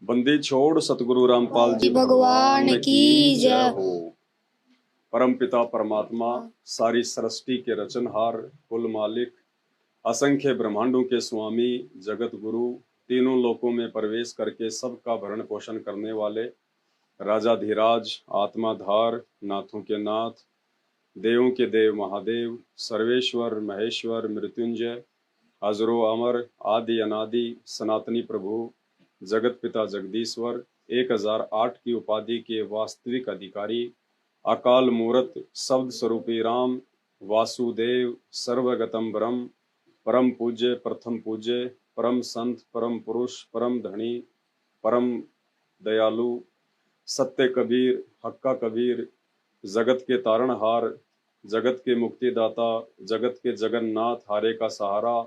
बंदी छोड़ सतगुरु रामपाल जी भगवान की जय हो। परम पिता परमात्मा, सारी सृष्टि के रचनहार, कुल मालिक, असंख्य ब्रह्मांडों के स्वामी, जगत गुरु, तीनों लोकों में प्रवेश करके सबका भरण पोषण करने वाले राजाधिराज, आत्माधार, नाथों के नाथ, देवों के देव महादेव, सर्वेश्वर महेश्वर मृत्युंजय, अजरो अमर, आदि अनादि, सनातनी प्रभु, जगत पिता जगदीश्वर, 1008 की उपाधि के वास्तविक अधिकारी, अकाल मूरत, शब्द स्वरूपी राम, वासुदेव, सर्वगतम ब्रह्म, परम पूज्य, प्रथम पूज्य, परम संत, परम पुरुष, परम धनी, परम दयालु, सत्य कबीर, हक्का कबीर, जगत के तारणहार, जगत के मुक्तिदाता, जगत के जगन्नाथ, हारे का सहारा,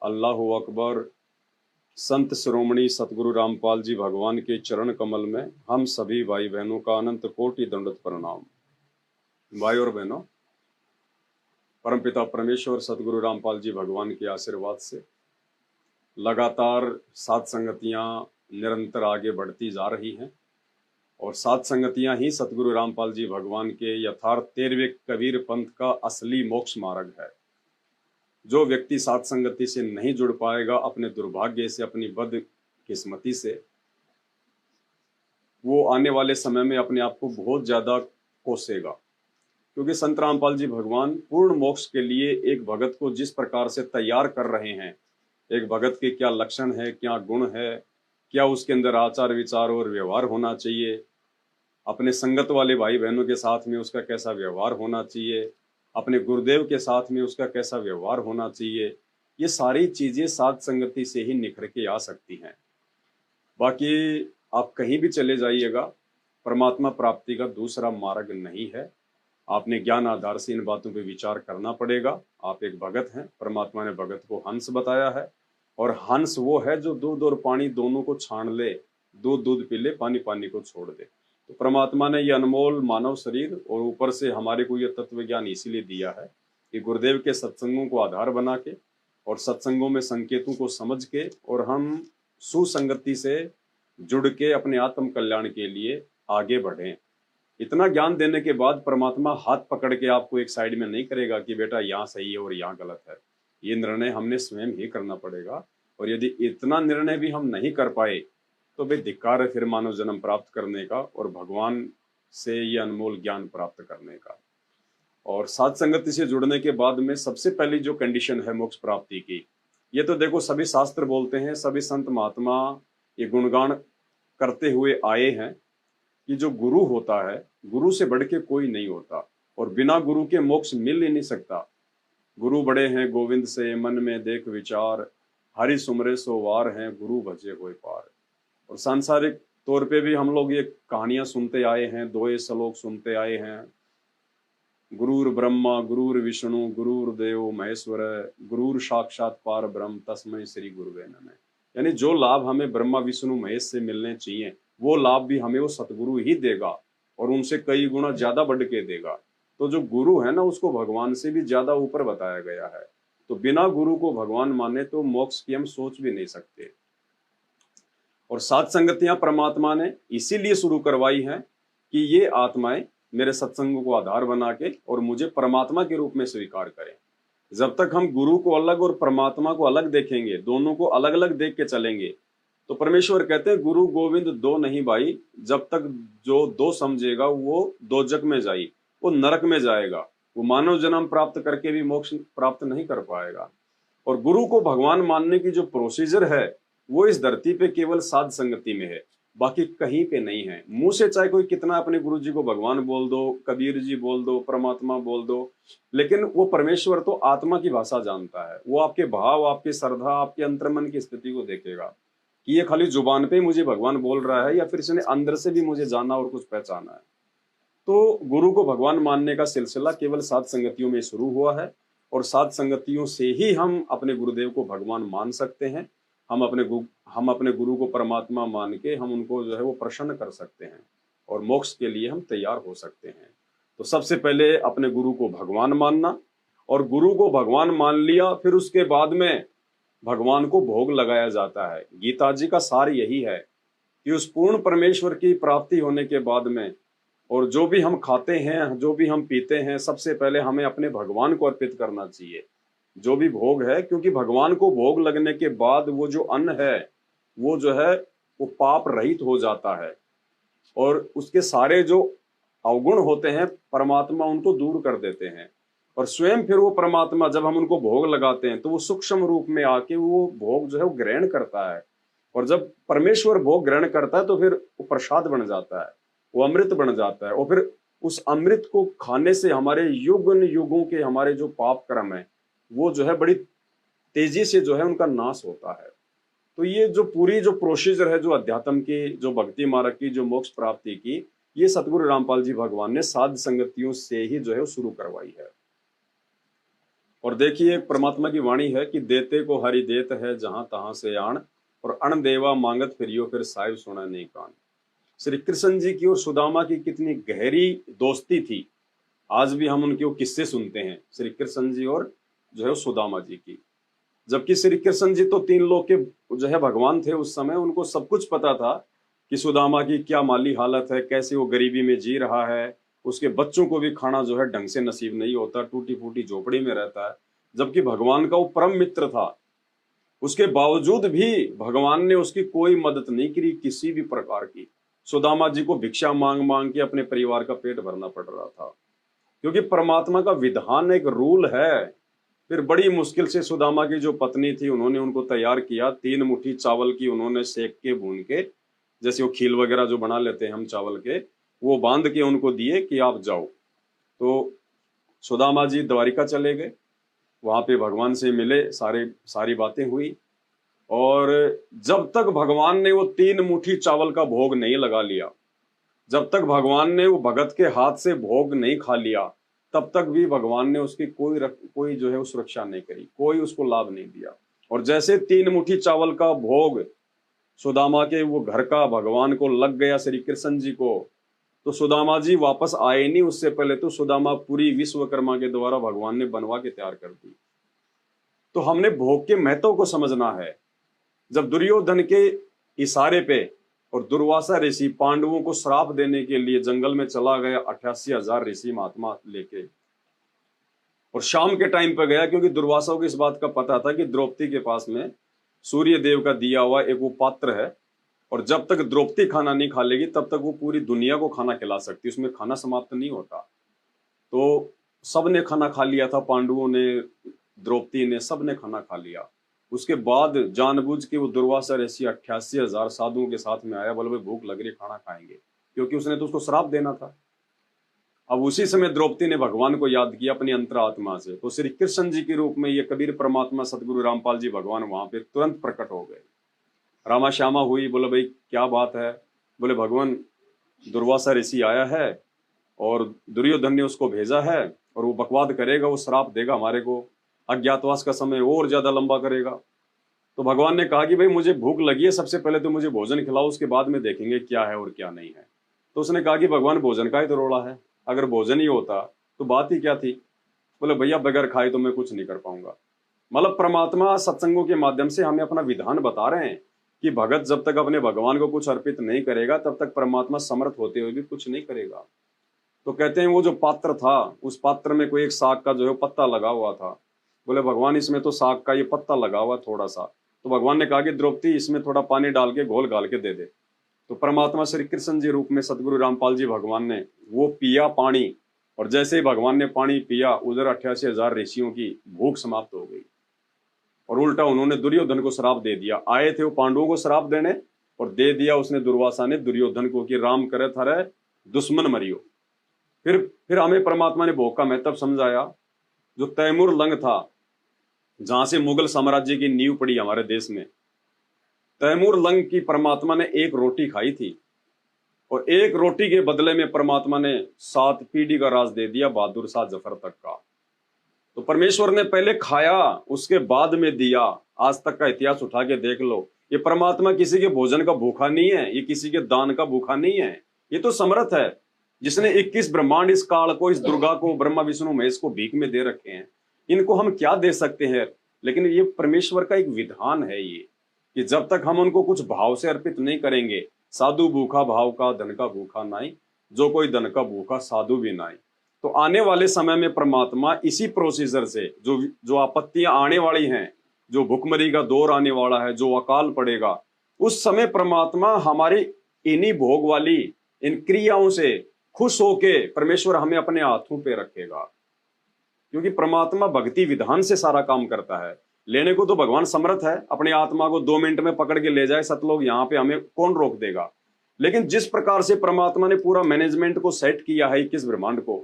अल्लाह अकबर, संत शिरोमणि सतगुरु रामपाल जी भगवान के चरण कमल में हम सभी भाई बहनों का अनंत कोटि दंडवत प्रणाम। भाई और बहनों, परमपिता परमेश्वर सतगुरु रामपाल जी भगवान के आशीर्वाद से लगातार सात संगतियां निरंतर आगे बढ़ती जा रही हैं और सात संगतियां ही सतगुरु रामपाल जी भगवान के यथार्थ 13वें कबीर पंथ का असली मोक्ष मार्ग है। जो व्यक्ति सात संगति से नहीं जुड़ पाएगा, अपने दुर्भाग्य से, अपनी बदकिस्मती से, वो आने वाले समय में अपने आप को बहुत ज्यादा कोसेगा। क्योंकि संत रामपाल जी भगवान पूर्ण मोक्ष के लिए एक भगत को जिस प्रकार से तैयार कर रहे हैं, एक भगत के क्या लक्षण है, क्या गुण है, क्या उसके अंदर आचार विचार और व्यवहार होना चाहिए, अपने संगत वाले भाई बहनों के साथ में उसका कैसा व्यवहार होना चाहिए, अपने गुरुदेव के साथ में उसका कैसा व्यवहार होना चाहिए, ये सारी चीजें सात संगति से ही निखर के आ सकती हैं। बाकी आप कहीं भी चले जाइएगा, परमात्मा प्राप्ति का दूसरा मार्ग नहीं है। आपने ज्ञान आधार से इन बातों पे विचार करना पड़ेगा। आप एक भगत हैं, परमात्मा ने भगत को हंस बताया है, और हंस वो है जो दूध और पानी दोनों को छान ले, दूध दूध पी ले, पानी पानी को छोड़ दे। तो परमात्मा ने ये अनमोल मानव शरीर और ऊपर से हमारे को ये तत्व ज्ञान इसीलिए दिया है कि गुरुदेव के सत्संगों को आधार बना के और सत्संगों में संकेतों को समझ के और हम सुसंगति से जुड़ के अपने आत्म कल्याण के लिए आगे बढ़ें। इतना ज्ञान देने के बाद परमात्मा हाथ पकड़ के आपको एक साइड में नहीं करेगा कि बेटा यहाँ सही है और यहाँ गलत है। ये निर्णय हमने स्वयं ही करना पड़ेगा, और यदि इतना निर्णय भी हम नहीं कर पाए तो भाई धिक्कार है फिर मानव जन्म प्राप्त करने का और भगवान से ये अनमोल ज्ञान प्राप्त करने का। और सात संगति से जुड़ने के बाद में सबसे पहली जो कंडीशन है मोक्ष प्राप्ति की, ये तो देखो सभी शास्त्र बोलते हैं, सभी संत महात्मा ये गुणगान करते हुए आए हैं कि जो गुरु होता है, गुरु से बढ़ के कोई नहीं होता, और बिना गुरु के मोक्ष मिल ही नहीं सकता। गुरु बड़े हैं गोविंद से, मन में देख विचार, हरि सुमरे सो वार हैं, गुरु भजे होए पार। और सांसारिक तौर पे भी हम लोग ये कहानियां सुनते आए हैं, दोहे श्लोक सुनते आए हैं, गुरुर ब्रह्मा गुरुर विष्णु गुरुर देव महेश्वर, गुरुर साक्षात पार ब्रह्म तस्मै श्री गुरुवे नमः। यानी जो लाभ हमें ब्रह्मा विष्णु महेश से मिलने चाहिए, वो लाभ भी हमें वो सतगुरु ही देगा और उनसे कई गुना ज्यादा बढ़ के देगा। तो जो गुरु है ना, उसको भगवान से भी ज्यादा ऊपर बताया गया है। तो बिना गुरु को भगवान माने तो मोक्ष की हम सोच भी नहीं सकते। और सात संगतियां परमात्मा ने इसीलिए शुरू करवाई हैं कि ये आत्माएं मेरे सत्संग को आधार बना के और मुझे परमात्मा के रूप में स्वीकार करें। जब तक हम गुरु को अलग और परमात्मा को अलग देखेंगे, दोनों को अलग अलग देख के चलेंगे, तो परमेश्वर कहते हैं गुरु गोविंद दो नहीं भाई, जब तक जो दो समझेगा वो दोजक में जाई, वो नरक में जाएगा, वो मानव जन्म प्राप्त करके भी मोक्ष प्राप्त नहीं कर पाएगा। और गुरु को भगवान मानने की जो प्रोसीजर है वो इस धरती पे केवल साध संगति में है, बाकी कहीं पे नहीं है। मुंह से चाहे कोई कितना अपने गुरु जी को भगवान बोल दो, कबीर जी बोल दो, परमात्मा बोल दो, लेकिन वो परमेश्वर तो आत्मा की भाषा जानता है। वो आपके भाव, आपकी श्रद्धा, आपके अंतर्मन की स्थिति को देखेगा कि ये खाली जुबान पे मुझे भगवान बोल रहा है या फिर इसने अंदर से भी मुझे जाना और कुछ पहचाना है। तो गुरु को भगवान मानने का सिलसिला केवल सात संगतियों में शुरू हुआ है, और सात संगतियों से ही हम अपने गुरुदेव को भगवान मान सकते हैं। हम अपने गुरु को परमात्मा मान के हम उनको जो है वो प्रसन्न कर सकते हैं और मोक्ष के लिए हम तैयार हो सकते हैं। तो सबसे पहले अपने गुरु को भगवान मानना, और गुरु को भगवान मान लिया फिर उसके बाद में भगवान को भोग लगाया जाता है। गीता जी का सार यही है कि उस पूर्ण परमेश्वर की प्राप्ति होने के बाद में, और जो भी हम खाते हैं, जो भी हम पीते हैं, सबसे पहले हमें अपने भगवान को अर्पित करना चाहिए, जो भी भोग है। क्योंकि भगवान को भोग लगने के बाद वो जो अन्न है वो जो है वो पाप रहित हो जाता है, और उसके सारे जो अवगुण होते हैं परमात्मा उनको दूर कर देते हैं। और स्वयं फिर वो परमात्मा जब हम उनको भोग लगाते हैं तो वो सूक्ष्म रूप में आके वो भोग जो है वो ग्रहण करता है। और जब परमेश्वर भोग ग्रहण करता है तो फिर वो प्रसाद बन जाता है, वो अमृत बन जाता है। और फिर उस अमृत को खाने से हमारे युगन युगों के हमारे जो पाप कर्म है वो जो है बड़ी तेजी से जो है उनका नाश होता है। तो ये जो पूरी जो प्रोसीजर है, जो अध्यात्म की, जो भक्ति मार्ग की, जो मोक्ष प्राप्ति की, ये सतगुरु रामपाल जी भगवान ने साध संगतियों से ही जो है वो शुरू करवाई है। और देखिए एक परमात्मा की वाणी है कि देते को हरि देत है जहां तहां से आण, और अण देवा मांगत फिरियो फिर साहिब सुना नहीं कान। श्री कृष्ण जी की और सुदामा की कितनी गहरी दोस्ती थी। आज भी हम उनके वो किस्से सुनते हैं, श्री कृष्ण जी और जो है सुदामा जी की। जबकि श्री कृष्ण जी तो तीन लोक के जो है भगवान थे उस समय, उनको सब कुछ पता था कि सुदामा की क्या माली हालत है, कैसे वो गरीबी में जी रहा है, उसके बच्चों को भी खाना जो है ढंग से नसीब नहीं होता, टूटी फूटी झोपड़ी में रहता है। जबकि भगवान का वो परम मित्र था, उसके बावजूद भी भगवान ने उसकी कोई मदद नहीं की किसी भी प्रकार की। सुदामा जी को भिक्षा मांग मांग के अपने परिवार का पेट भरना पड़ रहा था, क्योंकि परमात्मा का विधान एक रूल है। फिर बड़ी मुश्किल से सुदामा की जो पत्नी थी उन्होंने उनको तैयार किया, 3 मुट्ठी चावल की उन्होंने सेक के भून के, जैसे वो खील वगैरह जो बना लेते हैं हम चावल के, वो बांध के उनको दिए कि आप जाओ। तो सुदामा जी द्वारिका चले गए, वहां पे भगवान से मिले, सारी बातें हुई। और जब तक भगवान ने वो 3 मुट्ठी चावल का भोग नहीं लगा लिया, जब तक भगवान ने वो भगत के हाथ से भोग नहीं खा लिया, तब तक भी भगवान ने उसकी कोई जो है वो सुरक्षा नहीं करी, कोई उसको लाभ नहीं दिया। और जैसे 3 मुट्ठी चावल का भोग सुदामा के वो घर का भगवान को लग गया, श्री कृष्ण जी को, तो सुदामा जी वापस आए नहीं। उससे पहले तो सुदामा पूरी विश्वकर्मा के द्वारा भगवान ने बनवा के तैयार कर दी। तो हमने भोग के महत्व को समझना है। जब दुर्योधन के इशारे पे और दुर्वासा ऋषि पांडवों को श्राप देने के लिए जंगल में चला गया, 88,000 ऋषि महात्मा लेके, और शाम के टाइम पे गया, क्योंकि दुर्वासा को इस बात का पता था कि द्रौपदी के पास में सूर्य देव का दिया हुआ एक वो पात्र है, और जब तक द्रौपदी खाना नहीं खा लेगी तब तक वो पूरी दुनिया को खाना खिला सकती, उसमें खाना समाप्त नहीं होता। तो सबने खाना खा लिया था, पांडवों ने, द्रौपदी ने, सबने खाना खा लिया। उसके बाद जानबूझ के वो दुर्वासा ऋषि 88,000 साधुओं के साथ में आया, बोले भाई भूख लग रही, खाना खाएंगे, क्योंकि उसने तो उसको श्राप देना था। अब उसी समय द्रौपदी ने भगवान को याद किया अपनी अंतरात्मा से, तो श्री कृष्ण जी के रूप में ये कबीर परमात्मा सतगुरु रामपाल जी भगवान वहां पे तुरंत प्रकट हो गए। रामा श्यामा हुई, बोले भाई क्या बात है, बोले भगवान दुर्वासा ऋषि आया है और दुर्योधन ने उसको भेजा है, और वो बकवाद करेगा, वो श्राप देगा हमारे को, अज्ञातवास का समय और ज्यादा लंबा करेगा। तो भगवान ने कहा कि भाई मुझे भूख लगी है, सबसे पहले तो मुझे भोजन खिलाओ, उसके बाद में देखेंगे क्या है और क्या नहीं है। तो उसने कहा कि भगवान भोजन का ही तो रोड़ा है, अगर भोजन ही होता तो बात ही क्या थी। बोले भैया बगैर खाए तो मैं कुछ नहीं कर पाऊंगा। मतलब परमात्मा सत्संगों के माध्यम से हमें अपना विधान बता रहे हैं कि भगत जब तक अपने भगवान को कुछ अर्पित नहीं करेगा तब तक परमात्मा समर्थ होते हुए भी कुछ नहीं करेगा। तो कहते हैं वो जो पात्र था, उस पात्र में कोई एक साग का जो है पत्ता लगा हुआ था। बोले भगवान इसमें तो साग का ये पत्ता लगा हुआ थोड़ा सा। तो भगवान ने कहा कि द्रौपदी इसमें थोड़ा पानी डाल के घोल घाल के दे दे। तो परमात्मा श्री कृष्ण जी रूप में सतगुरु रामपाल जी भगवान ने वो पिया पानी, और जैसे ही भगवान ने पानी पिया उधर 88,000 ऋषियों की भूख समाप्त हो गई, और उल्टा उन्होंने दुर्योधन को श्राप दे दिया। आए थे वो पांडवों को श्राप देने, और दे दिया उसने दुर्वासा ने दुर्योधन को कि राम करे थारे दुश्मन मरियो। फिर हमें परमात्मा ने भोग का महत्व समझाया। जो तैमूर लंग था, जहां से मुगल साम्राज्य की नींव पड़ी हमारे देश में, तैमूर लंग की परमात्मा ने एक रोटी खाई थी, और एक रोटी के बदले में परमात्मा ने 7 पीढ़ी का राज दे दिया, बहादुर शाह जफर तक का। तो परमेश्वर ने पहले खाया उसके बाद में दिया। आज तक का इतिहास उठा के देख लो, ये परमात्मा किसी के भोजन का भूखा नहीं है, ये किसी के दान का भूखा नहीं है। ये तो समर्थ है, जिसने 21 ब्रह्मांड, इस काल को, इस दुर्गा को, ब्रह्मा विष्णु महेश को भीख में दे रखे हैं। इनको हम क्या दे सकते हैं। लेकिन ये परमेश्वर का एक विधान है ये, कि जब तक हम उनको कुछ भाव से अर्पित नहीं करेंगे साधु भूखा भाव का धन का भूखा नाई, जो कोई धन का भूखा साधु भी नाई। तो आने वाले समय में परमात्मा इसी प्रोसीजर से जो जो आपत्तियां आने वाली हैं, जो भुखमरी का दौर आने वाला है, जो अकाल पड़ेगा, उस समय परमात्मा हमारी इन्हीं भोग वाली इन क्रियाओं से खुश होके परमेश्वर हमें अपने हाथों पे रखेगा। क्योंकि परमात्मा भक्ति विधान से सारा काम करता है। लेने को तो भगवान समर्थ है, अपनी आत्मा को 2 मिनट में पकड़ के ले जाए सतलोक, यहाँ पे हमें कौन रोक देगा। लेकिन जिस प्रकार से परमात्मा ने पूरा मैनेजमेंट को सेट किया है 21 ब्रह्मांड को,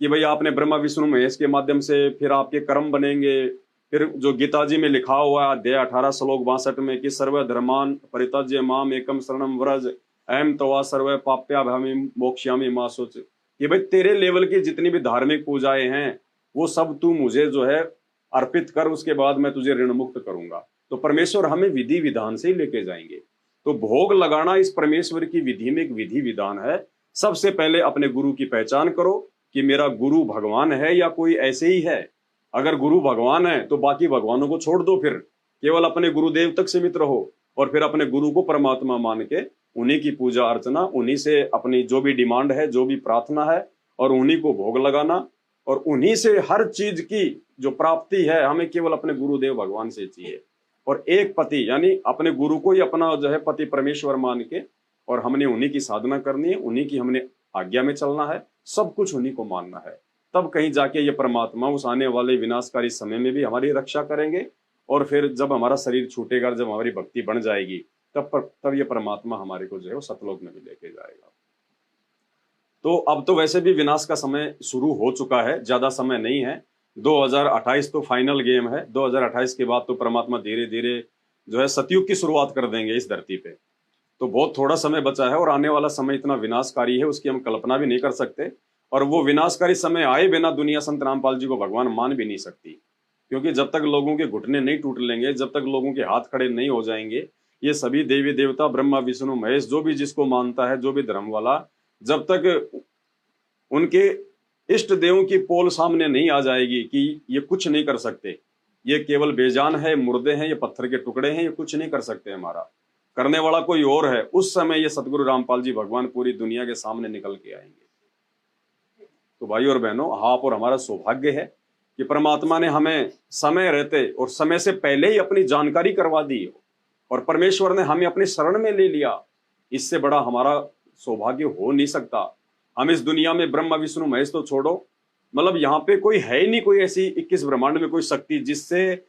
कि भाई आपने ब्रह्मा विष्णु महेश के माध्यम से फिर आपके कर्म बनेंगे। फिर जो गीता जी में लिखा हुआ है अध्याय 18 श्लोक 62 में कि सर्व धर्मान परित्यज्य माम एकम शरणम व्रज अहम तवा सर्व पाप्याभ्यामी मोक्ष्यामि मा सोच, कि भाई तेरे लेवल की जितनी भी धार्मिक पूजाएं हैं वो सब तू मुझे जो है अर्पित कर, उसके बाद मैं तुझे ऋण मुक्त करूंगा। तो परमेश्वर हमें विधि विधान से ही लेके जाएंगे। तो भोग लगाना इस परमेश्वर की विधि में एक विधि विधान है। सबसे पहले अपने गुरु की पहचान करो कि मेरा गुरु भगवान है या कोई ऐसे ही है। अगर गुरु भगवान है तो बाकी भगवानों को छोड़ दो, फिर केवल अपने गुरुदेव तक सीमित रहो और फिर अपने गुरु को परमात्मा मान के उन्हीं की पूजा अर्चना, उन्हीं से अपनी जो भी डिमांड है, जो भी प्रार्थना है, और उन्हीं को भोग लगाना, और उन्हीं से हर चीज की जो प्राप्ति है हमें केवल अपने गुरुदेव भगवान से चाहिए। और एक पति यानी अपने गुरु को ही अपना जो है पति परमेश्वर मान के, और हमने उन्हीं की साधना करनी है, उन्हीं की हमने आज्ञा में चलना है, सब कुछ उन्हीं को मानना है। तब कहीं जाके ये परमात्मा उस आने वाले विनाशकारी समय में भी हमारी रक्षा करेंगे। और फिर जब हमारा शरीर छूटेगा, जब हमारी भक्ति बन जाएगी, तब ये परमात्मा हमारे को जो है वो सतलोक में भी लेके जाएगा। तो अब तो वैसे भी विनाश का समय शुरू हो चुका है, ज्यादा समय नहीं है। 2028 तो फाइनल गेम है। 2028 के बाद तो परमात्मा धीरे धीरे जो है सतयुग की शुरुआत कर देंगे इस धरती पे। तो बहुत थोड़ा समय बचा है और आने वाला समय इतना विनाशकारी है उसकी हम कल्पना भी नहीं कर सकते। और वो विनाशकारी समय आए बिना दुनिया संत रामपाल जी को भगवान मान भी नहीं सकती। क्योंकि जब तक लोगों के घुटने नहीं टूट लेंगे, जब तक लोगों के हाथ खड़े नहीं हो जाएंगे, ये सभी देवी देवता ब्रह्मा विष्णु महेश जो भी जिसको मानता है, जो भी धर्म वाला, जब तक उनके इष्ट देवों की पोल सामने नहीं आ जाएगी कि ये कुछ नहीं कर सकते, ये केवल बेजान है, मुर्दे हैं, ये पत्थर के टुकड़े हैं, ये कुछ नहीं कर सकते, हमारा करने वाला कोई और है, उस समय ये सतगुरु रामपाल जी भगवान पूरी दुनिया के सामने निकल के आएंगे। तो भाई और बहनों, आप और हमारा सौभाग्य है कि परमात्मा ने हमें समय रहते और समय से पहले ही अपनी जानकारी करवा दी और परमेश्वर ने हमें अपनी शरण में ले लिया। इससे बड़ा हमारा सौभाग्य हो नहीं सकता। हम इस दुनिया में ब्रह्मा विष्णु महेश तो छोड़ो, मतलब यहाँ पे कोई है ही नहीं, कोई ऐसी 21 ब्रह्मांड में कोई शक्ति जिससे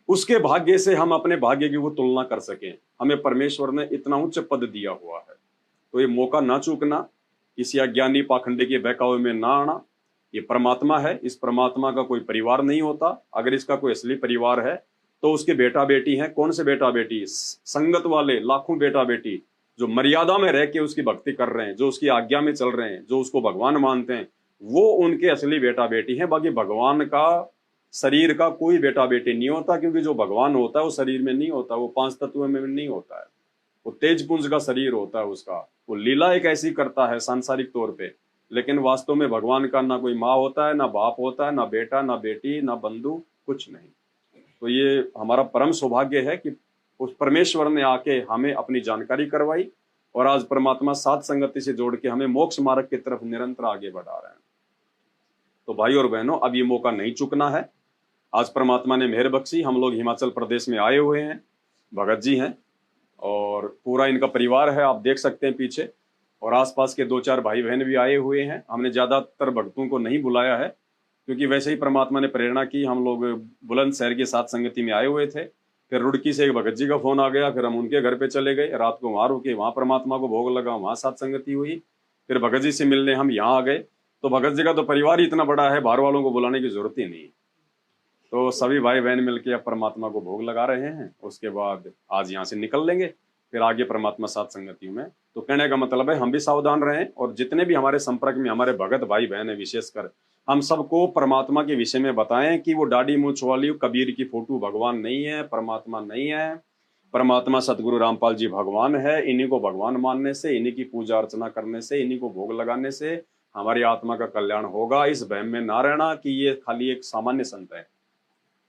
उसके भाग्य से हम अपने भाग्य की वो तुलना कर सकें। हमें परमेश्वर ने इतना उच्च पद दिया हुआ है, तो ये मौका ना चूकना, किसी अज्ञानी पाखंडी के बहकावे में ना आना। ये परमात्मा है, इस परमात्मा का कोई परिवार नहीं होता। अगर इसका कोई असली परिवार है तो उसके बेटा बेटी हैं। कौन से बेटा बेटी? संगत वाले लाखों बेटा बेटी जो मर्यादा में रह के उसकी भक्ति कर रहे हैं, जो उसकी आज्ञा में चल रहे हैं, जो उसको भगवान मानते हैं, वो उनके असली बेटा बेटी हैं। बाकी भगवान का शरीर का कोई बेटा बेटी नहीं होता, क्योंकि जो भगवान होता है वो शरीर में नहीं होता, वो 5 तत्वों में नहीं होता है, वो तेज पुंज का शरीर होता है उसका। वो लीला एक ऐसी करता है सांसारिक तौर पे, लेकिन वास्तव में भगवान का ना कोई माँ होता है, ना बाप होता है, ना बेटा, ना बेटी, ना बंधु, कुछ नहीं। तो ये हमारा परम सौभाग्य है कि उस परमेश्वर ने आके हमें अपनी जानकारी करवाई और आज परमात्मा साथ संगति से जोड़ के हमें मोक्ष मार्ग की तरफ निरंतर आगे बढ़ा रहे हैं। तो भाई और बहनों, अब ये मौका नहीं चुकना है। आज परमात्मा ने मेहर बख्शी, हम लोग हिमाचल प्रदेश में आए हुए हैं। भगत जी हैं और पूरा इनका परिवार है, आप देख सकते हैं पीछे, और आसपास के 2-4 भाई बहन भी आए हुए हैं। हमने ज्यादातर भक्तों को नहीं बुलाया है क्योंकि वैसे ही परमात्मा ने प्रेरणा की। हम लोग बुलंदशहर की साथ संगति में आए हुए थे, फिर रुड़की से एक भगत जी का फोन आ गया, फिर हम उनके घर पे चले गए, रात को वहां रुके, वहां परमात्मा को भोग लगा, वहां साथ संगति हुई, फिर भगत जी से मिलने हम यहाँ आ गए। तो भगत जी का तो परिवार ही इतना बड़ा है, बाहर वालों को बुलाने की जरूरत ही नहीं। तो सभी भाई बहन मिलके अब परमात्मा को भोग लगा रहे हैं। उसके बाद आज यहाँ से निकल लेंगे, फिर आगे परमात्मा साथ संगति में। तो कहने का मतलब है हम भी सावधान रहें, और जितने भी हमारे संपर्क में हमारे भगत भाई बहन है, विशेषकर हम सबको परमात्मा के विषय में बताएं कि वो दाढ़ी मूंछ वाली कबीर की फोटो भगवान नहीं है, परमात्मा नहीं है। परमात्मा सतगुरु रामपाल जी भगवान है। इन्हीं को भगवान मानने से, इन्हीं की पूजा अर्चना करने से, इन्हीं को भोग लगाने से हमारी आत्मा का कल्याण होगा। इस वहम में ना रहना कि ये खाली एक सामान्य संत है।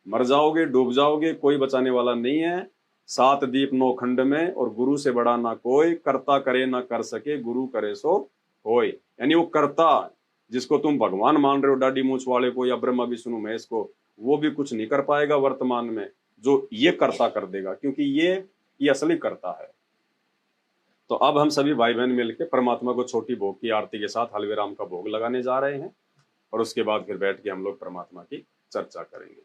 मर जाओगे, डूब जाओगे, कोई बचाने वाला नहीं है। सात दीप नौ खंड में, और गुरु से बड़ा ना कोई, कर्ता करे ना कर सके, गुरु करे सो होय। यानी वो कर्ता जिसको तुम भगवान मान रहे हो, डाडी मूछ वाले को या ब्रह्मा विष्णु महेश को, वो भी कुछ नहीं कर पाएगा वर्तमान में, जो ये कर्ता कर देगा, क्योंकि ये असली कर्ता है। तो अब हम सभी भाई बहन मिलकर परमात्मा को छोटी भोग की आरती के साथ हलवे राम का भोग लगाने जा रहे हैं, और उसके बाद फिर बैठ के हम लोग परमात्मा की चर्चा करेंगे।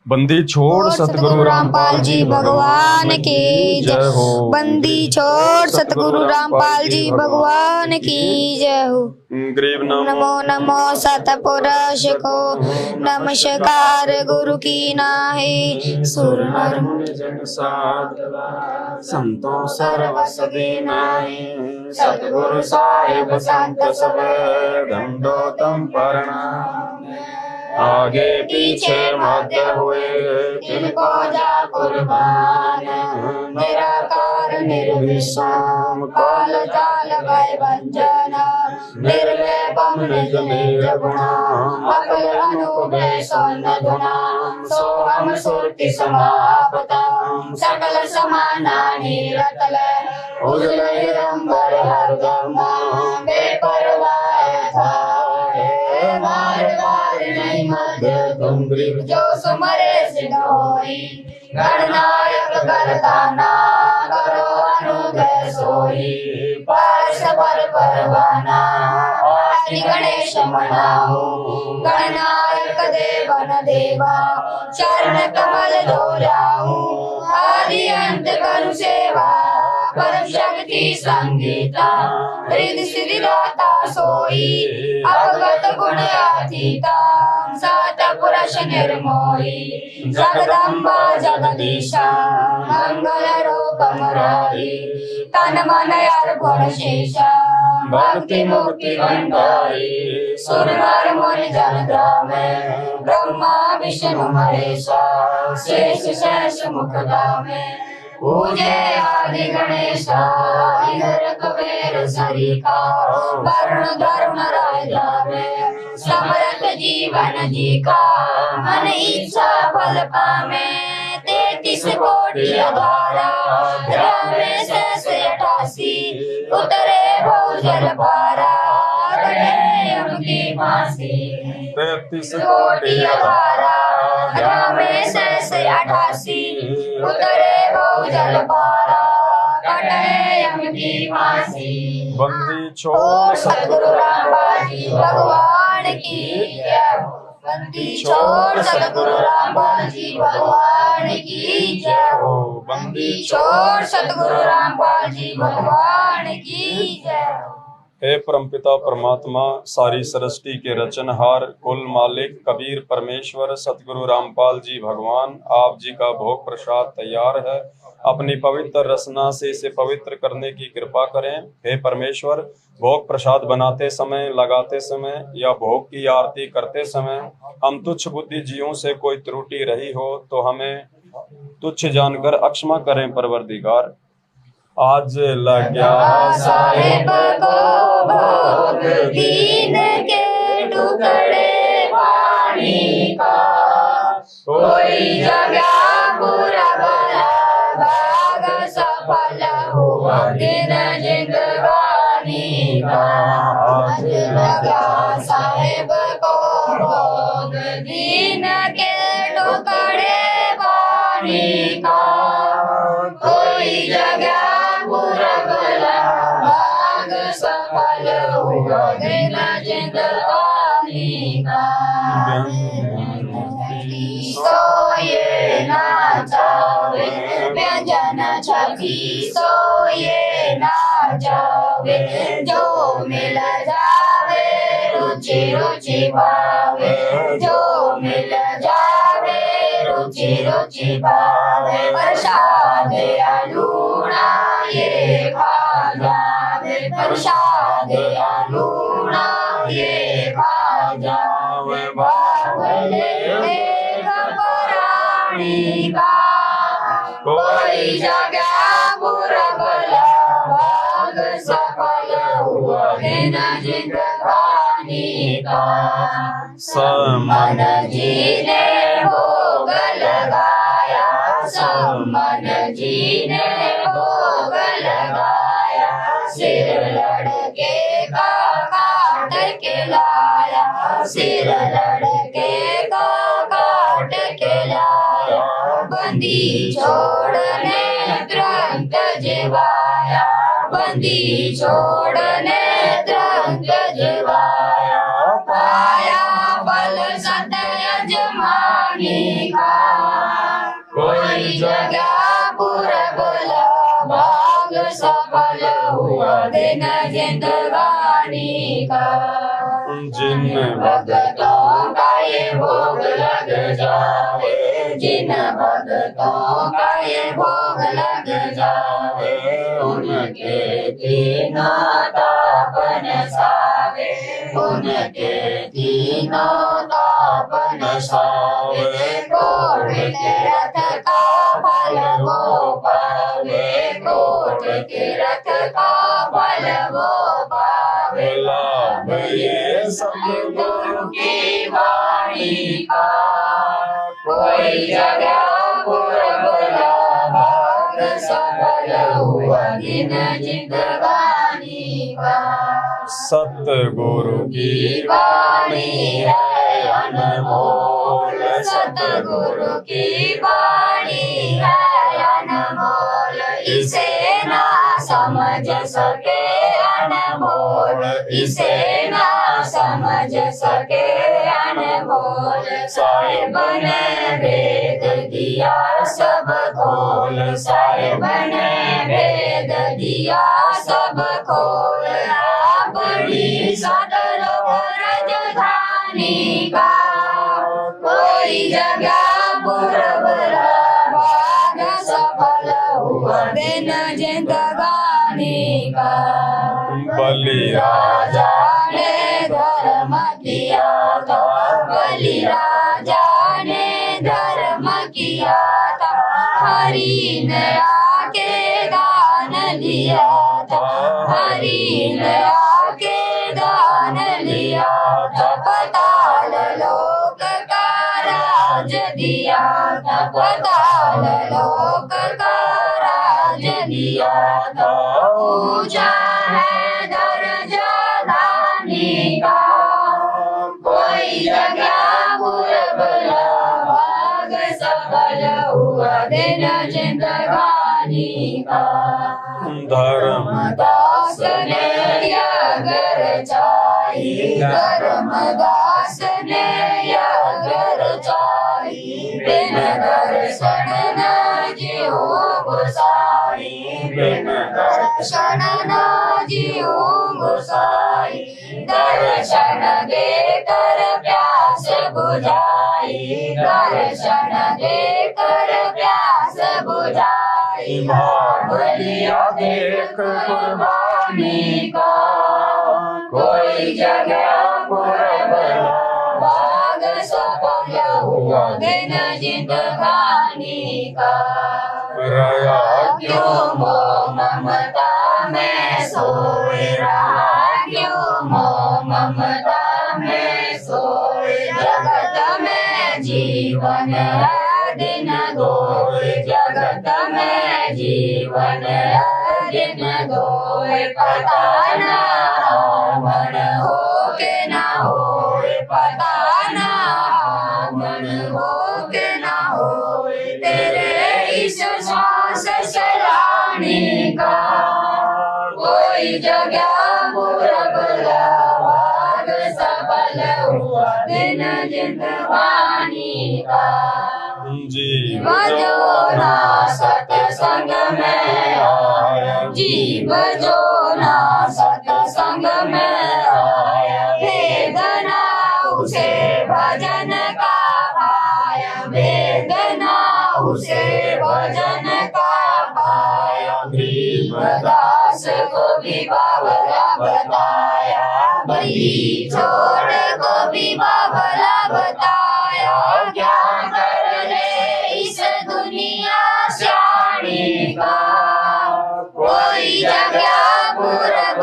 बंदी छोड़ सतगुरु रामपाल जी भगवान की जय हो। बंदी छोड़ सतगुरु रामपाल जी भगवान की जय हो। ग्रीव नमो नमो सतपुरुष को नमस्कार गुरु की नाहि। सुर नर मुनि जन साध संतों सर्वसदे नाहि। सतगुरु साहिब संत सब दंडोतम प्रणाम। आगे पीछे मध्य हुए तिनको जा कुर्बान। निराकार निर्विषम काल जाल भय भंजन। निर्लेपम निज निज गुणम अकल अनुग्रह सन्न गुणम। सोहम सुरति समापतम सकल समानानि रतले। उजल हिरंबर हरदम बेपरवाह थाए। बार बार नहीं मध्य तुम ग्रीव जो सुमरे सिद्ध होई। गणनायक करताना करो अनुग्रह सोई। पार्श पर परवाना आदि गणेश मनाओ। गणनायक देवन देवा चरण कमल धोलाओ। आदि अंत करु सेवा परम शक्ति संगीता। हृदय सिद्धि दाता सोई अवगत गुण अतीता। सात पुरुष निर्मोही जगदम्बा जगदीशा। मंगल रूप मुरारी तन मन अर्पण शेषा। भक्ति मुक्ति भंडारी सुर नर मुनि जन धामे। ब्रह्मा विष्णु महेशा शेष शेष मुख धामे। पूजे आदि गणेशा इधर कुबेर सरिका। वरुण धर्म राय धामे समरथ जीवन जी का। मन इच्छा फल पामे 33 कोटि अघारा। रामे शेष 88 उतरे बहुजल पारा। कटे यम की फांसी 33 कोटि अघारा। रामे शेष 88 उतरे बहुजल पारा। कटे यम की फांसी। बंदी छोड़ सतगुरु रामपाल जी भगवान की जय हो। बंदी छोड़ सतगुरु रामपाल जी भगवान की जय हो। बंदी छोड़ सतगुरु रामपाल जी भगवान की जय हो। हे परमपिता परमात्मा, सारी सृष्टि के रचनहार, कुल मालिक कबीर परमेश्वर सतगुरु रामपाल जी भगवान, आप जी का भोग प्रसाद तैयार है। अपनी पवित्र रसना से इसे पवित्र करने की कृपा करें। हे परमेश्वर, भोग प्रसाद बनाते समय, लगाते समय या भोग की आरती करते समय हम तुच्छ बुद्धि जीवों से कोई त्रुटि रही हो तो हमें तुच्छ जानकर अक्षमा करें परवरदिगार। आज लग्या साहेब को भोग दीन के टुकड़े पानी का। कोई जगह पूरा भला भाग सफल हुआ दिन जिंदगानी का। आज लग्या साहेब को भोग दीन के टुकड़े पानी का। कोई जगह पूरा भला भाग सफल हुआ दिन जिंदगानी का। सोए ना जावे व्यंजन छवि सोए ना जावे। जो मिल जावे रुचि रुचि पावे। जो मिल जावे रुचि रुचि पावे। प्रसाद अलूणा ये खा जावे। प्रसाद अलूणा ये खा जावे। बावले प्राणी का। कोई जगह बुरा भला भाग सफल हुआ दिन जिंदगानी का। समन जी ने भोग लगाया। समन जी सिर लड़के का काट के लाया, सिर लड़के का काट के लाया, बंदी छोड़ने तुरंत जिवाया, बंदी छोड़ने तुरंत जिवाया, पाया बल सत यजमानी का, कोई जगह पूरा बोला भाग सफल हुआ दिन जिंदगानी का। जिन भक्तों का ये भोग लग जाए, जिन भक्तों का ये भोग लग जाए, उनके तीनों तापन सावे, उनके तीनों तापन सावे, कोट के रथ का फल वो पावे, कोट के रथ का फल वो पावे, लाभ ये सतगुरु की वाणी का, कोई जगह पूर्व भाग सफल हुआ दिन जिंदगानी का। सतगुरु की वाणी है अनमोल, सतगुरु की वाणी है अनमोल, इसे ना समझ सके अनमोल, इसे ना समझ सके अनमोल, साहिब ने वेद दिया सब खोल, साहिब ने वेद दिया सब खोल, बड़ी सदर राजधानी का, कोई जगह पूर्व भाग सफल हुआ दिन जिंदगानी का। बलि राजा ने धर्म किया था, बलि राजा ने धर्म किया था, हरि ने आके दान लिया था, हरि ने आके दान लिया था, पाताल लोक का राज दिया था, पाताल लोक का राज दिया था, ऊंचा है दर्जा दानी का, कोई जगह पूर्व भाग सफल हुआ दिन जिंदगानी का। धर्मदास ने अगर चाही, धर्मदास ने अगर चाही, बिन दर्शन न जीव गुसाई, बिन दर्शन न जीव गुसाई, दर्शन देकर प्यास बुझाई, दर्शन देकर प्यास बुझाई, भाव लिया देख कुर्बानी का, कोई जगह पूर्व भाग सफल हुआ दिन जिंदगानी का। रया क्यों मोह ममता में सोए रहा, क्यों मोह ममता में सोए, जगत में जीवन है दिन गोए, जगत में जीवन है दिन गोए, पता ना मन हो के ना होए, पता ना मन हो के ना होए, तेरे इस श्वास सलाने का, कोई जगह पूरब भाग सफल हुआ दिन जिंदगानी का। जीव जो ना सत्संग में आया, जीव जो ना सत्संग में आया, वेदना उसे भजन का पाया, वेदना उसे भजन का पाया, गरीबदास को भी बाबला बताया, बलि छोड़ को भी बाबला बताया, क्या कर ले इस दुनिया सियाने का, कोई जगह पूरब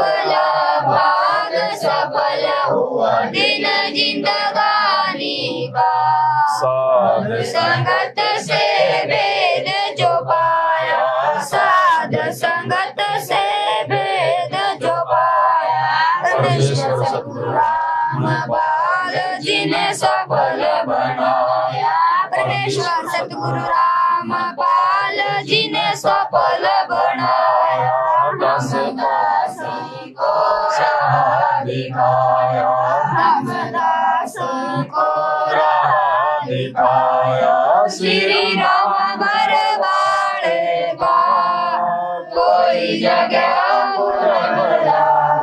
भाग सफल हुआ दिन जिंदगानी का। साध संगत से वेद जो पाया, साध संगत से वेद दिखाया, रामदास को राह दिखाया, श्री राम बरबाड़े का कोई जगह पूरा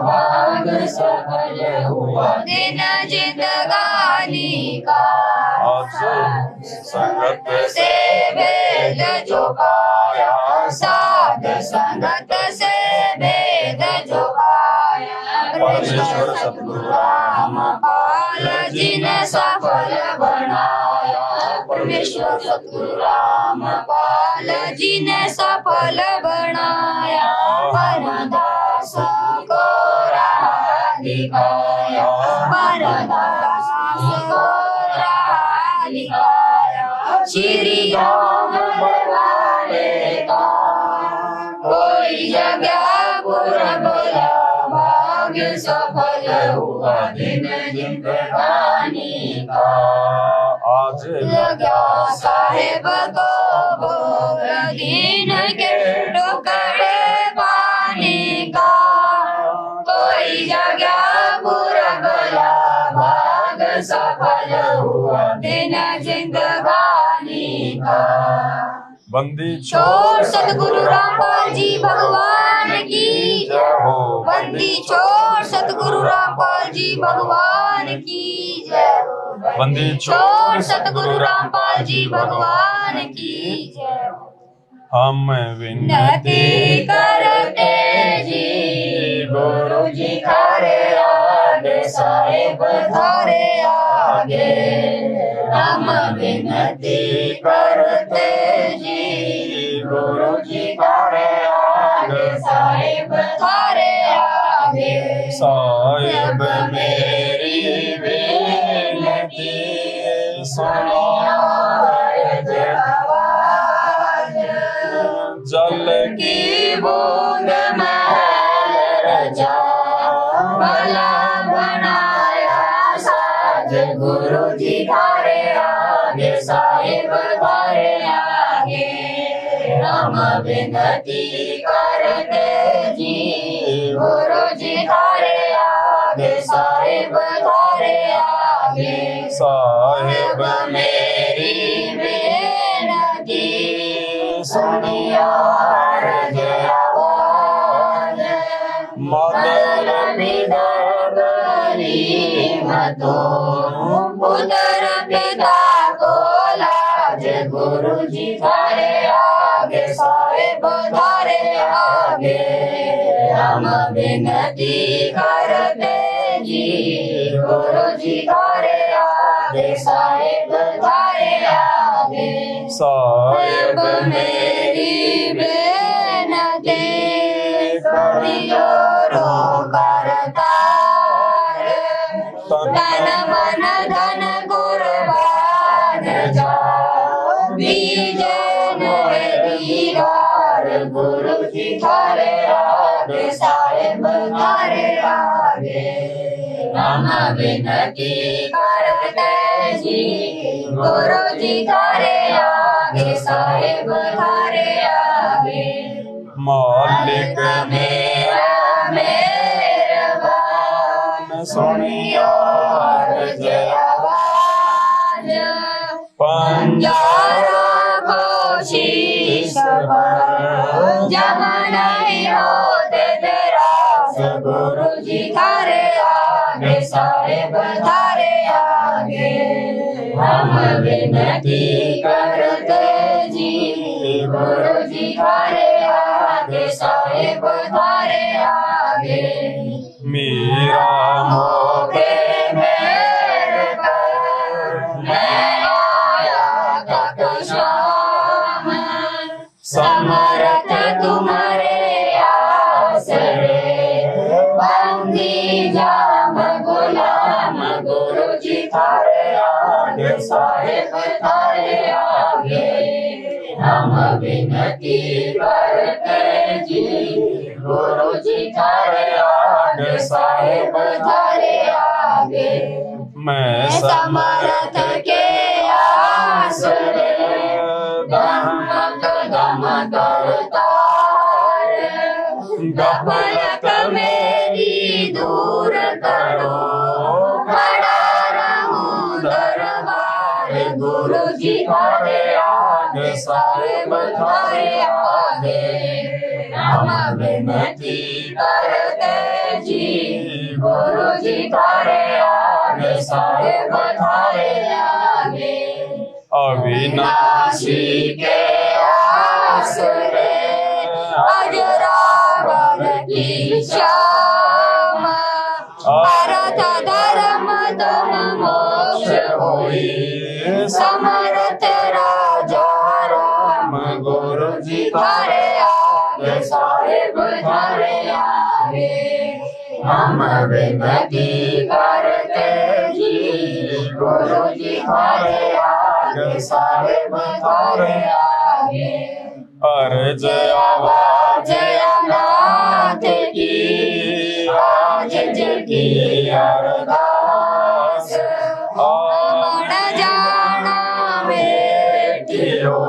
भाग सफल हुआ दिन जिंदगानी का। आज संगत से वेद जो पाया, साध संगत से वेद जो पाया, परमेश्वर सतगुरु रामपाल जी ने सफल बनाया। परमेश्वर सतगुरु रामपाल जी ने सफल बनाया। परदास को राह दिखाया, परदास को राह दिखाया, श्री राम बरबाड़े का कोई जगह पूरा बोला भाग्य सफल हुआ दिन जिंदगानी का। आज लगा साहेब को भोग दीन के टुकड़े पानी का कोई जगह पूरा बोला भाग सफल हुआ दिन जिंदगानी का। बंदी छोड़ सतगुरु रामपाल जी भगवान की जय हो, बंदी छोड़ सतगुरु रामपाल जी भगवान की जय। बंदी छोड़ सतगुरु रामपाल जी भगवान की जय। हम विनती करते जी गुरु जी थारे आगे, साहेब थारे आगे। हम विनती करते जी गुरु जी थारे आगे, साहेब थारे आगे। साहिब मेरी विनती सुनो, जल की बूंद में रचा भला बनाया साज, गुरु जी थारे आगे, साहिब थारे आगे। हम विनती करते जी गुरु जी थारे आगे, साहिब थारे आगे। साहिब मेरी बेनती सुनिया जय आवाज, मदर पितर मतो पुत्र पिता को लाज, गुरु जी थारे आगे, साहेब थारे आगे। हम विनती करते जी गुरु जी थारे आगे, साहेब थारे आगे। साहिब मेरी बेनती करियो रो करतार, तन मन धन कुर्बान जा बीजन दीवार, गुरु जी थारे आगे, साहेब थारे आगे। हम विनती करते जी गुरु जी थारे आगे, साहेब थारे आगे। मालिक मेरा मेहरबान सुनियो जय आवाज, पंजारा को शीश पर जम नहीं होते निराश, गुरु जी थारे आगे, साहेब थारे आगे। हम विनती करते जी गुरु जी थारे आगे, साहेब थारे आगे। मेरा मोगे मेरे कर मैं आया तक शाम, समर्थ तुम्हारे आसरे बंदी जाम गुलाम, गुरु जी थारे आगे, साहेब थारे आगे। हम विनती करते जी गुरु जी थारे आगे, साहेब थारे आगे। मैं समर्थ के आसरे दम कदम करतार, पलक मेरी दूर करो, खड़ा रहूं दरबार गुरु जी थारे आगे, साहेब थारे आगे। हम विनती करते जी गुरु जी थारे आगे, साहेब थारे आगे। अविनाशी के आसरे अजरावर की श्याम, अर्थ धर्म तुम मोक्ष होई, समर्थ राजा राम गुरु जी थारे आगे, साहेब थारे आगे। हम विनती करते जी गुरु जी थारे आगे, साहेब थारे आगे। अर्ज आवाज अनाथ की आज जगी अरदास, मन जाना बेटियो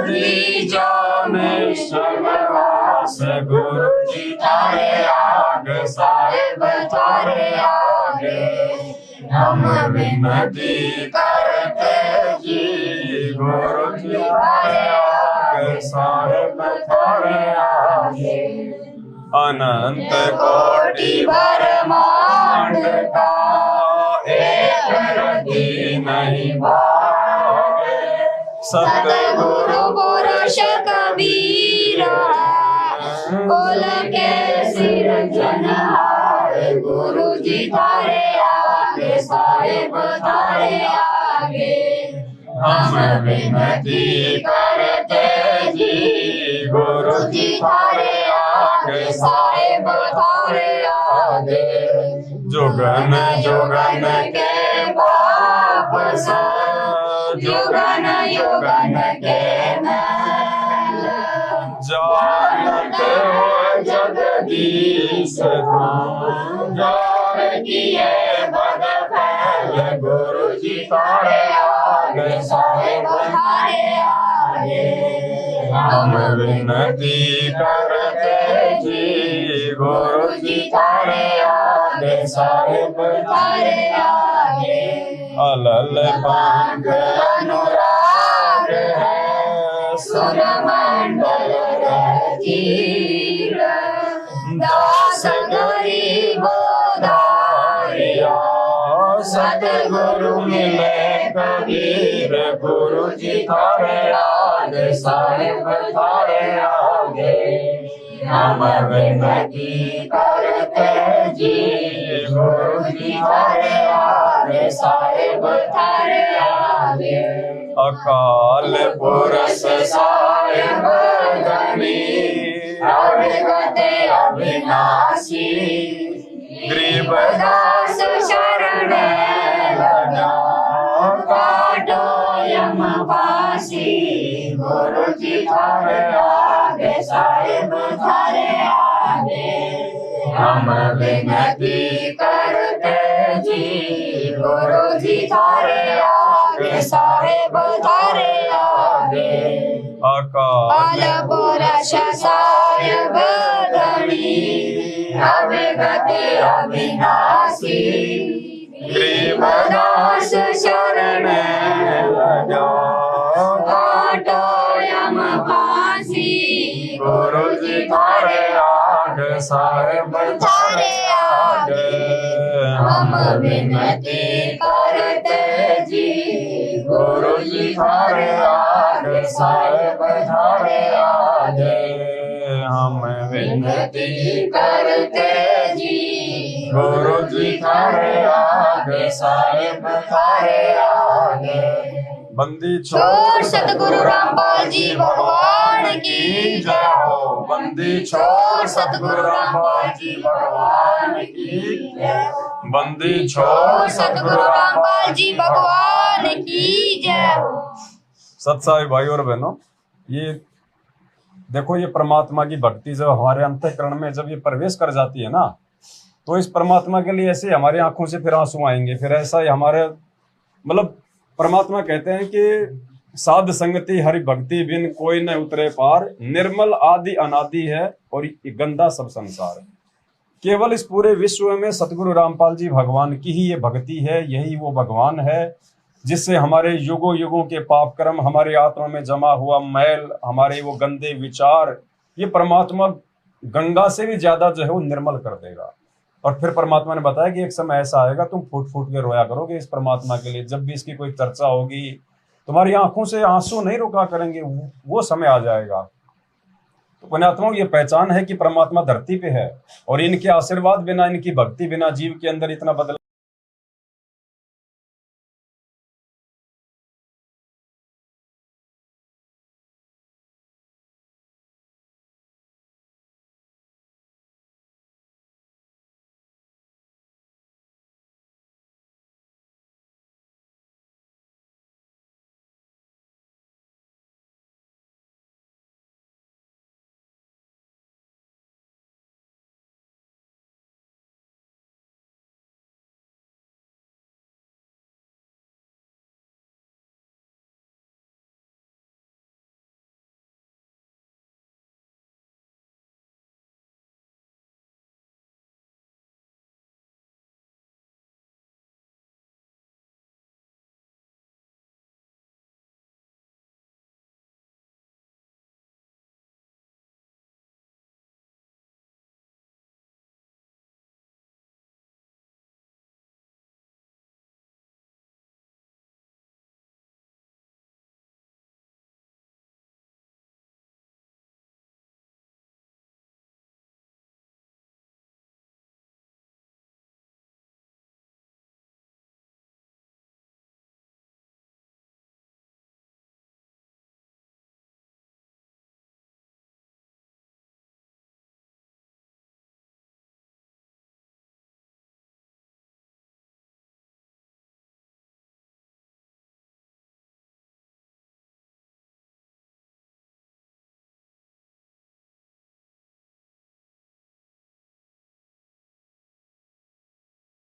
री जाने सर्वास, गुरु जी थारे आगे, साहेब थारे आगे। हम विनती करते जी गुरु जी थारे आगे, साहेब थारे आगे। अनंत कोटि ब्रह्मांड का एक रति नहीं भागे, सतगुरु पुरुष कबीर बोल के सिर जनहारे, गुरु जी थारे आगे, साहेब थारे आगे। हम विनती करते जी गुरु जी थारे आगे, साहेब थारे आगे। जुगन जुगन के पाप से जुगन युगन के मैल, जानत हो जगदीश तुम जान किए बद फैल, गुरु जी थारे आगे, साहेब थारे आगे। हम विनती करते जी गुरु जी थारे आगे, साहेब थारे आगे। अलल पांग अनुराग है सुर मंडल रचीर, दास गरीब दारिया सतगुरु मिले कबीर, गुरु जी थारे आगे, साहेब थारे आगे। हम विनती करते जी गुरु जी थारे आगे, साहेब थारे आगे। अकाल पुरष साहेब धनी अविगत अविनाशी, गरीबदास शरण लगा काटो यम फांसी, गुरु जी थारे आगे, साहेब थारे आगे। हम विनती करते जी गुरु जी थारे आगे, साहेब थारे आगे। अकाल पुरष साहेब धनी अविगत अविनाशी, गरीबदास शरण लगा काटो यम फांसी, गुरु जी थारे आगे, साहेब थारे आगे। हम विनती करते जी गुरु जी थारे आगे, साहेब थारे आगे। हम विनती करते जी गुरु जी थारे आगे, साहेब थारे आगे। बंदी छोड़ सतगुरु रामपाल जी भगवान की जय हो, बंदी छोड़ सतगुरु रामपाल जी भगवान की जय हो, बंदी छोड़ सतगुरु रामपाल जी भगवान की जय हो। सत्साई भाई और बहनों, ये देखो, ये परमात्मा की भक्ति जब हमारे अंतःकरण में जब ये प्रवेश कर जाती है ना, तो इस परमात्मा के लिए ऐसे हमारी आंखों से फिर आंसू आएंगे, फिर ऐसा ही हमारे मतलब परमात्मा कहते हैं कि साध संगति हरि भक्ति बिन कोई न उतरे पार, निर्मल आदि अनादि है और ये गंदा सब संसार है। केवल इस पूरे विश्व में सतगुरु रामपाल जी भगवान की ही ये भक्ति है, यही वो भगवान है जिससे हमारे युगों युगों के पाप कर्म, हमारे आत्मा में जमा हुआ मैल, हमारे वो गंदे विचार, ये परमात्मा गंगा से भी ज्यादा जो है वो निर्मल कर देगा। और फिर परमात्मा ने बताया कि एक समय ऐसा आएगा तुम फूट फूट के रोया करोगे इस परमात्मा के लिए, जब भी इसकी कोई चर्चा होगी तुम्हारी आंखों से आंसू नहीं रुका करेंगे, वो समय आ जाएगा। तो पुण्यात्माओं, ये पहचान है कि परमात्मा धरती पे है और इनके आशीर्वाद बिना, इनकी भक्ति बिना जीव के अंदर इतना बदलाव